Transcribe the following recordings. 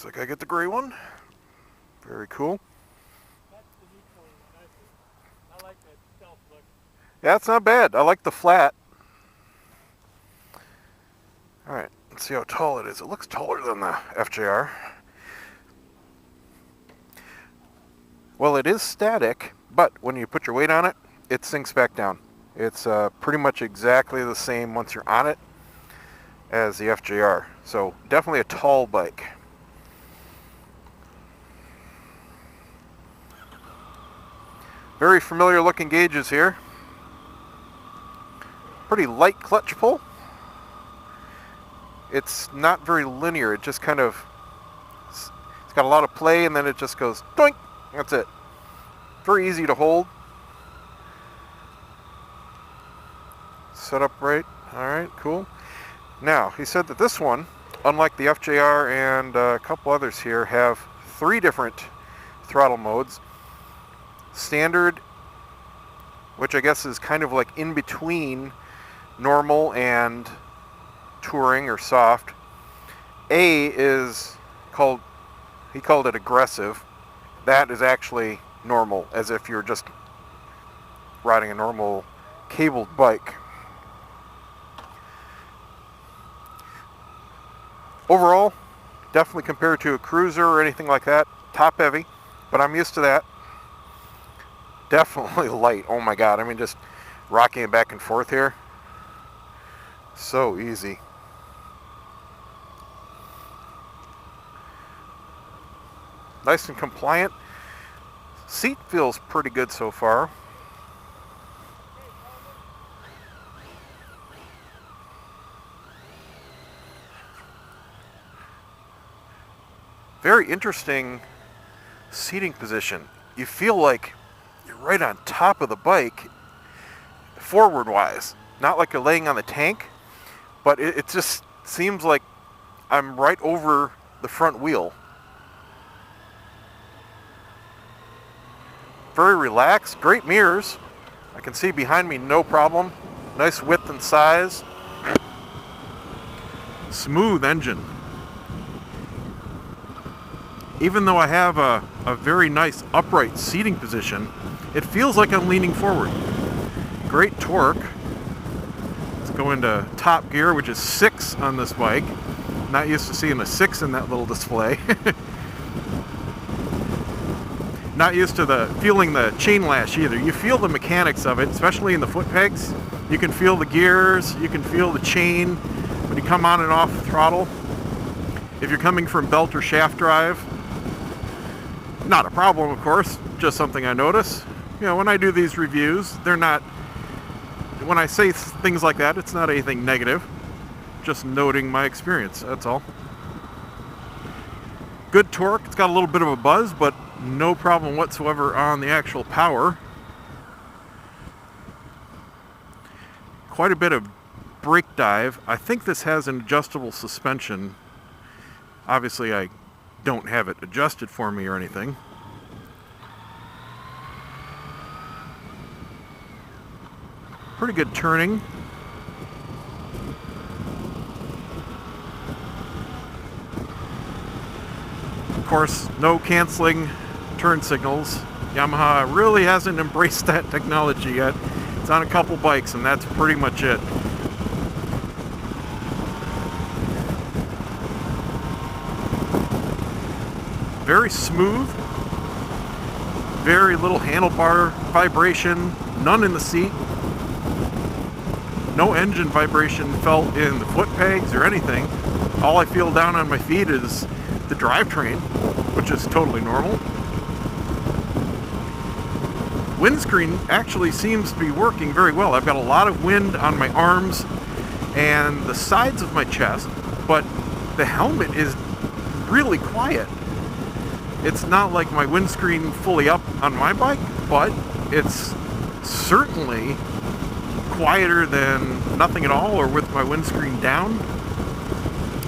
like I get the gray one. Very cool. That's the neutral one. I like that stealth look. Yeah, it's not bad. I like the flat. Alright, let's see how tall it is. It looks taller than the FJR. Well, it is static, but when you put your weight on it, it sinks back down. It's pretty much exactly the same once you're on it as the FJR. So definitely a tall bike. Very familiar looking gauges here. Pretty light clutch pull. It's not very linear. It just kind of, it's got a lot of play and then it just goes doink. That's it. Very easy to hold. Set up right. Alright, cool. Now, he said that this one, unlike the FJR and a couple others here, have 3 different throttle modes. Standard, which I guess is kind of like in between normal and touring or soft. A is called, he called it aggressive. That is actually normal, as if you're just riding a normal cabled bike. Overall, definitely compared to a cruiser or anything like that, top heavy, but I'm used to that. Definitely light. Oh my god, I mean, just rocking it back and forth here. So easy. Nice and compliant. Seat feels pretty good so far. Very interesting seating position. You feel like you're right on top of the bike, forward wise. Not like you're laying on the tank, but it just seems like I'm right over the front wheel. Very relaxed, great mirrors. I can see behind me no problem. Nice width and size. Smooth engine. Even though I have a very nice upright seating position, it feels like I'm leaning forward. Great torque. Let's go into top gear, which is 6 on this bike. Not used to seeing a 6 in that little display. Not used to feeling the chain lash either. You feel the mechanics of it, especially in the foot pegs. You can feel the gears, you can feel the chain when you come on and off the throttle. If you're coming from belt or shaft drive, not a problem, of course, just something I notice. You know, when I do these reviews, they're not, when I say things like that, it's not anything negative. Just noting my experience, that's all. Good torque, it's got a little bit of a buzz, but no problem whatsoever on the actual power. Quite a bit of brake dive. I think this has an adjustable suspension. Obviously, I don't have it adjusted for me or anything. Pretty good turning. Of course, no canceling turn signals. Yamaha really hasn't embraced that technology yet. It's on a couple bikes and that's pretty much it. Very smooth, very little handlebar vibration, none in the seat. No engine vibration felt in the foot pegs or anything. All I feel down on my feet is the drivetrain, which is totally normal. Windscreen actually seems to be working very well. I've got a lot of wind on my arms and the sides of my chest, but the helmet is really quiet. It's not like my windscreen fully up on my bike, but it's certainly quieter than nothing at all or with my windscreen down.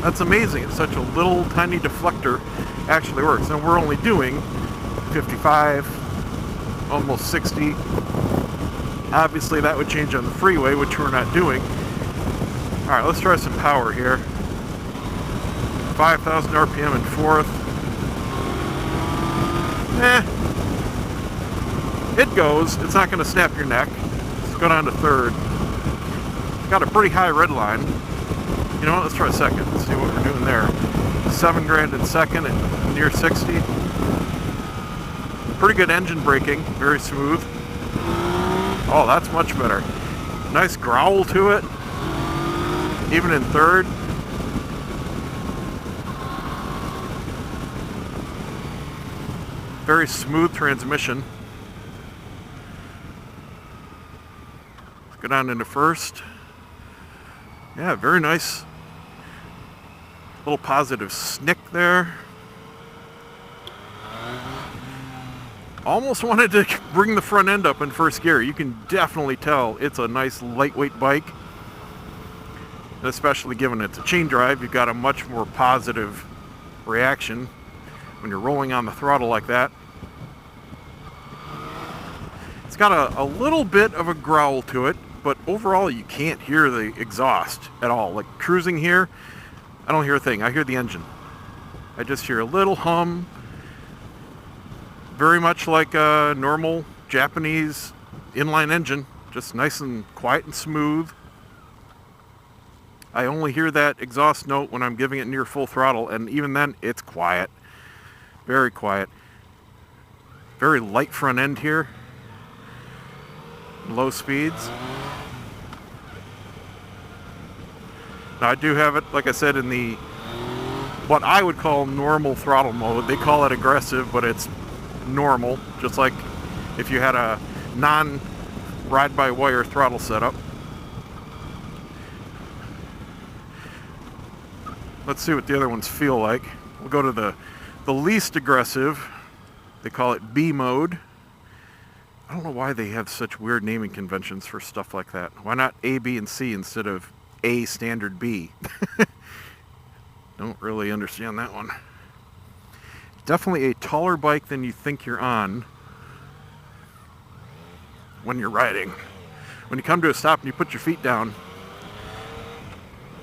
That's amazing. It's such a little tiny deflector actually works. And we're only doing 55, almost 60. Obviously that would change on the freeway, which we're not doing. Alright, let's try some power here. 5,000 RPM in fourth. It goes. It's not going to snap your neck. Let's go down to third. It's got a pretty high red line. You know what? Let's try second. Let's see what we're doing there. 7 grand in second at near 60. Pretty good engine braking. Very smooth. Oh, that's much better. Nice growl to it. Even in third. Very smooth transmission. Let's go down into first. Yeah, very nice. Little positive snick there. Almost wanted to bring the front end up in first gear. You can definitely tell it's a nice lightweight bike. Especially given it's a chain drive, you've got a much more positive reaction when you're rolling on the throttle like that. It's got a little bit of a growl to it, but overall you can't hear the exhaust at all. Like cruising here, I don't hear a thing. I hear the engine. I just hear a little hum. Very much like a normal Japanese inline engine, just nice and quiet and smooth. I only hear that exhaust note when I'm giving it near full throttle, and even then it's quiet. Very quiet. Very light front end here. Low speeds. Now I do have it, like I said, in the what I would call normal throttle mode. They call it aggressive, but it's normal, just like if you had a non-ride-by-wire throttle setup. Let's see what the other ones feel like. We'll go to the least aggressive. They call it B mode. I don't know why they have such weird naming conventions for stuff like that. Why not A, B, and C instead of A standard B? Don't really understand that one. Definitely a taller bike than you think you're on when you're riding. When you come to a stop and you put your feet down,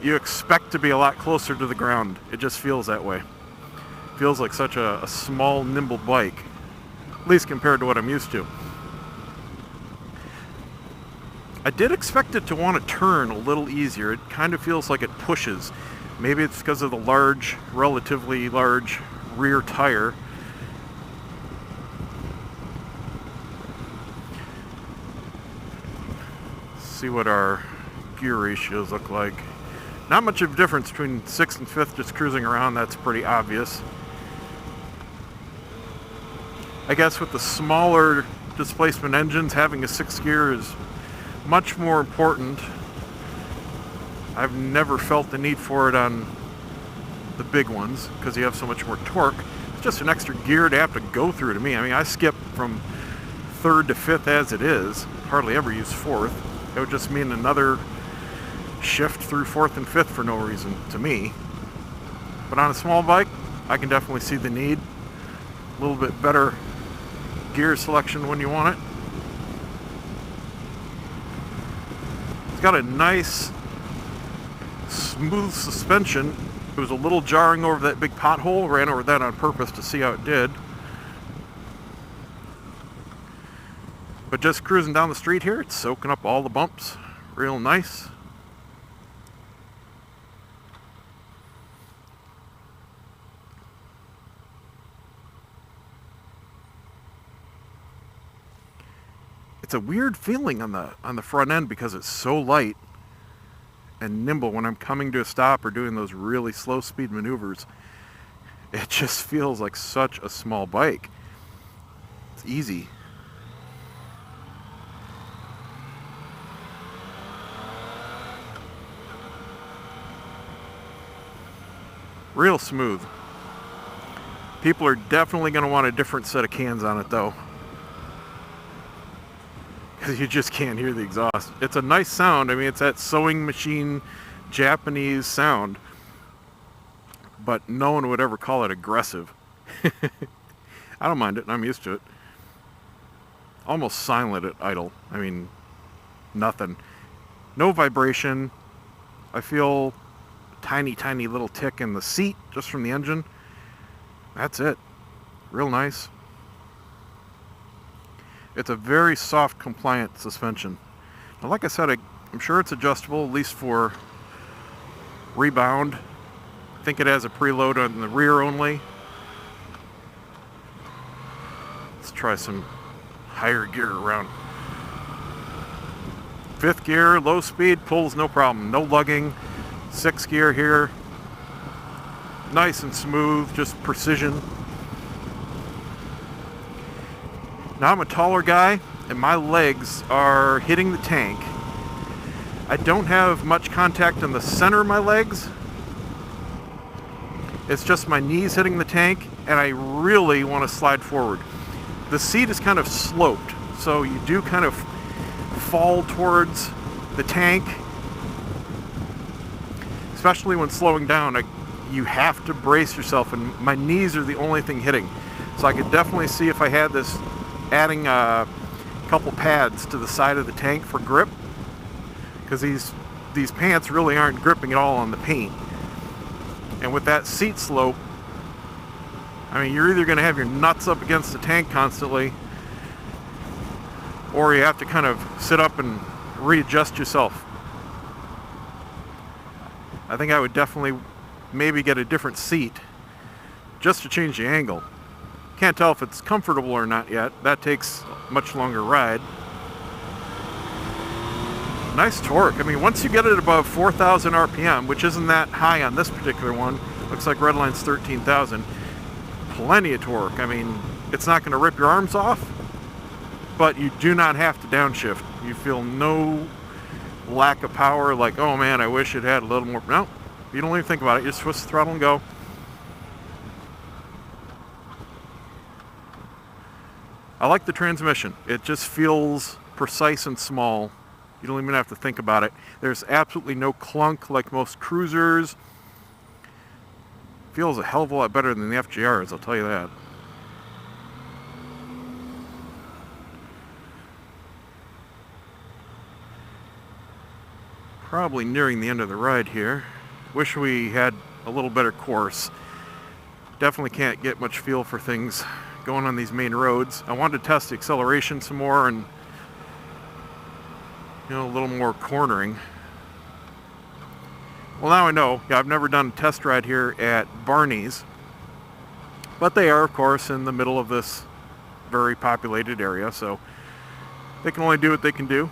you expect to be a lot closer to the ground. It just feels that way. Feels like such a small, nimble bike, at least compared to what I'm used to. I did expect it to want to turn a little easier. It kind of feels like it pushes. Maybe it's because of the large, relatively large rear tire. Let's see what our gear ratios look like. Not much of a difference between 6th and 5th just cruising around. That's pretty obvious. I guess with the smaller displacement engines, having a 6th gear is much more important. I've never felt the need for it on the big ones because you have so much more torque. It's just an extra gear to have to go through to me. I mean, I skip from 3rd to 5th as it is. Hardly ever use 4th. It would just mean another shift through 4th and 5th for no reason to me. But on a small bike, I can definitely see the need. A little bit better gear selection when you want it. It's got a nice smooth suspension. It was a little jarring over that big pothole. Ran over that on purpose to see how it did. But just cruising down the street here, it's soaking up all the bumps. Real nice. It's a weird feeling on the front end because it's so light and nimble when I'm coming to a stop or doing those really slow speed maneuvers. It just feels like such a small bike. It's easy. Real smooth. People are definitely going to want a different set of cans on it though, because you just can't hear the exhaust. It's a nice sound. I mean, it's that sewing machine Japanese sound, but no one would ever call it aggressive. I don't mind it. I'm used to it. Almost silent at idle. I mean, nothing. No vibration. I feel a tiny little tick in the seat just from the engine. That's it. Real nice. It's a very soft, compliant suspension. Now, like I said, I'm sure it's adjustable, at least for rebound. I think it has a preload on the rear only. Let's try some higher gear around. 5th gear, low speed, pulls no problem, no lugging. 6th gear here, nice and smooth, just precision. Now I'm a taller guy and my legs are hitting the tank. I don't have much contact in the center of my legs. It's just my knees hitting the tank, and I really want to slide forward. The seat is kind of sloped, so you do kind of fall towards the tank, especially when slowing down. You have to brace yourself, and my knees are the only thing hitting. So I could definitely see if I had this, adding a couple pads to the side of the tank for grip, because these pants really aren't gripping at all on the paint. And with that seat slope, I mean, you're either going to have your nuts up against the tank constantly, or you have to kind of sit up and readjust yourself. I think I would definitely maybe get a different seat just to change the angle. Can't tell if it's comfortable or not yet. That takes a much longer ride. Nice torque. I mean, once you get it above 4,000 RPM, which isn't that high on this particular one, looks like Redline's 13,000, plenty of torque. I mean, it's not going to rip your arms off, but you do not have to downshift. You feel no lack of power, like, oh man, I wish it had a little more. No, you don't even think about it. You just twist the throttle and go. I like the transmission. It just feels precise and small. You don't even have to think about it. There's absolutely no clunk like most cruisers. Feels a hell of a lot better than the FJRs, I'll tell you that. Probably nearing the end of the ride here. Wish we had a little better course. Definitely can't get much feel for things going on these main roads. I wanted to test the acceleration some more and, you know, a little more cornering. Well, now I know. Yeah, I've never done a test ride here at Barney's, but they are, of course, in the middle of this very populated area, so they can only do what they can do.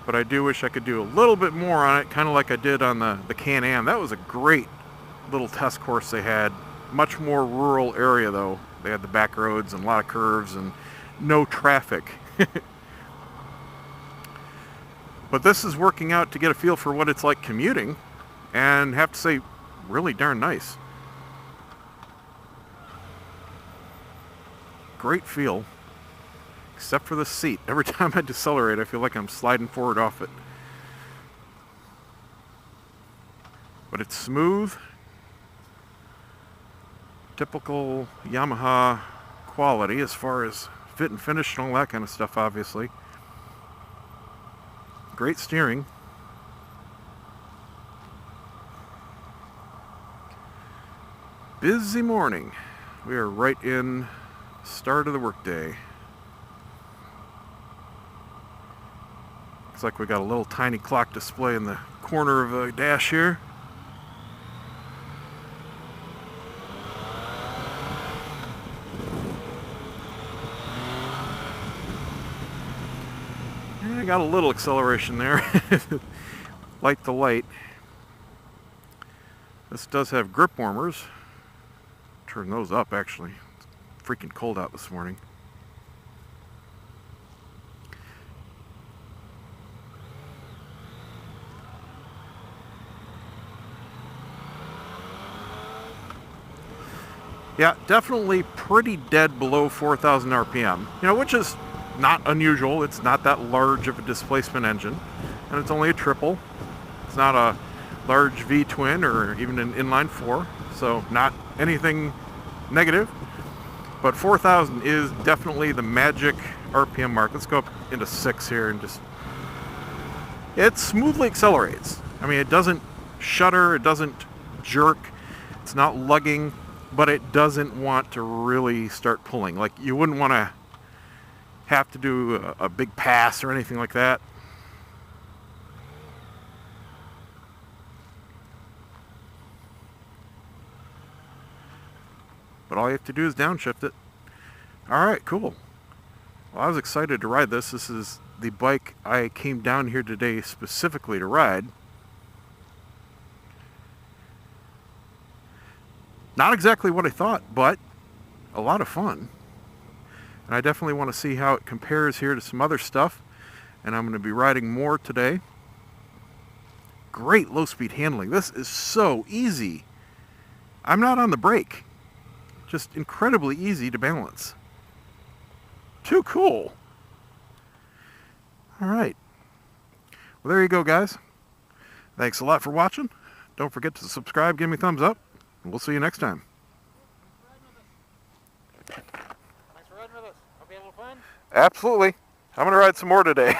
But I do wish I could do a little bit more on it, kind of like I did on the Can-Am. That was a great little test course they had. Much more rural area, though. They had the back roads and a lot of curves and no traffic. But this is working out to get a feel for what it's like commuting, and have to say, really darn nice. Great feel, except for the seat. Every time I decelerate, I feel like I'm sliding forward off it. But it's smooth. Typical Yamaha quality as far as fit and finish and all that kind of stuff, obviously. Great steering. Busy morning. We are right in start of the workday. Looks like we got a little tiny clock display in the corner of the dash here. I got a little acceleration there. Light the light. This does have grip warmers. Turn those up, actually. It's freaking cold out this morning. Yeah, definitely pretty dead below 4,000 RPM. You know, which is not unusual. It's not that large of a displacement engine, and it's only a triple. It's not a large V-twin or even an inline 4, so not anything negative. But 4,000 is definitely the magic RPM mark. Let's go up into 6 here and just... It smoothly accelerates. I mean, it doesn't shudder, it doesn't jerk, it's not lugging. but it doesn't want to really start pulling. Like, you wouldn't want to have to do a big pass or anything like that. But all you have to do is downshift it. All right, cool. Well, I was excited to ride this. This is the bike I came down here today specifically to ride. Not exactly what I thought, but a lot of fun. And I definitely want to see how it compares here to some other stuff. And I'm going to be riding more today. Great low-speed handling. This is so easy. I'm not on the brake. Just incredibly easy to balance. Too cool. All right. Well, there you go, guys. Thanks a lot for watching. Don't forget to subscribe, give me a thumbs up, and we'll see you next time. Thanks for riding with us. Hope you had a little fun. Absolutely. I'm going to ride some more today.